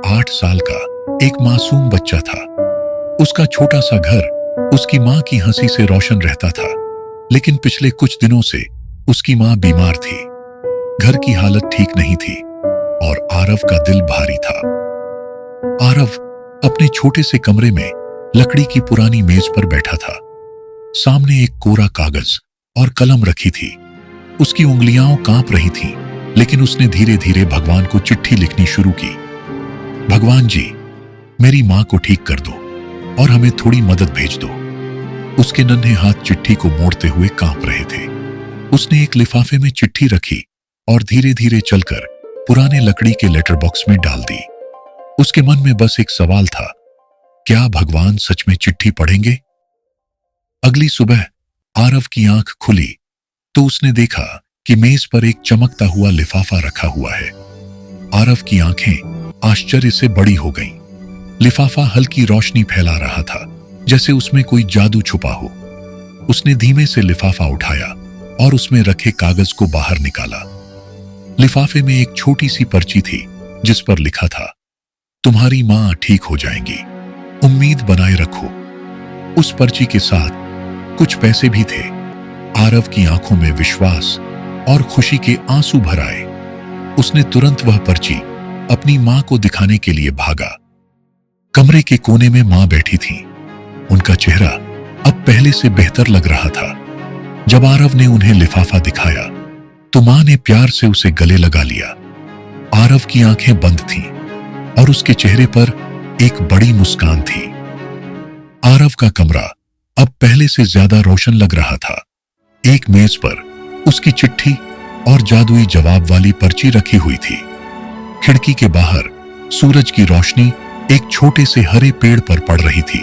8 साल का एक मासूम बच्चा था। उसका छोटा सा घर उसकी माँ की हंसी से रोशन रहता था, लेकिन पिछले कुछ दिनों से उसकी माँ बीमार थी। घर की हालत ठीक नहीं थी और आरव का दिल भारी था। आरव अपने छोटे से कमरे में लकड़ी की पुरानी मेज पर बैठा था। सामने एक कोरा कागज और कलम रखी थी। उसकी उंगलियां कांप रही थीं, लेकिन उसने धीरे धीरे भगवान को चिट्ठी लिखनी शुरू की। भगवान जी, मेरी मां को ठीक कर दो और हमें थोड़ी मदद भेज दो। उसके नन्हे हाथ चिट्ठी को मोड़ते हुए कांप रहे थे। उसने एक लिफाफे में चिट्ठी रखी और धीरे धीरे चलकर पुराने लकड़ी के लेटर बॉक्स में डाल दी। उसके मन में बस एक सवाल था, क्या भगवान सच में चिट्ठी पढ़ेंगे? अगली सुबह आरव की आंख खुली तो उसने देखा कि मेज पर एक चमकता हुआ लिफाफा रखा हुआ है। आरव की आंखें आश्चर्य से बड़ी हो गईं। लिफाफा हल्की रोशनी फैला रहा था, जैसे उसमें कोई जादू छुपा हो। उसने धीमे से लिफाफा उठाया और उसमें रखे कागज को बाहर निकाला। लिफाफे में एक छोटी सी पर्ची थी जिस पर लिखा था, तुम्हारी मां ठीक हो जाएंगी, उम्मीद बनाए रखो। उस पर्ची के साथ कुछ पैसे भी थे। आरव की आंखों में विश्वास और खुशी के आंसू भर आए। उसने तुरंत वह पर्ची अपनी मां को दिखाने के लिए भागा। कमरे के कोने में मां बैठी थी। उनका चेहरा अब पहले से बेहतर लग रहा था। जब आरव ने उन्हें लिफाफा दिखाया तो मां ने प्यार से उसे गले लगा लिया। आरव की आंखें बंद थीं और उसके चेहरे पर एक बड़ी मुस्कान थी। आरव का कमरा अब पहले से ज्यादा रोशन लग रहा था। एक मेज पर उसकी चिट्ठी और जादुई जवाब वाली पर्ची रखी हुई थी। खिड़की के बाहर सूरज की रोशनी एक छोटे से हरे पेड़ पर पड़ रही थी।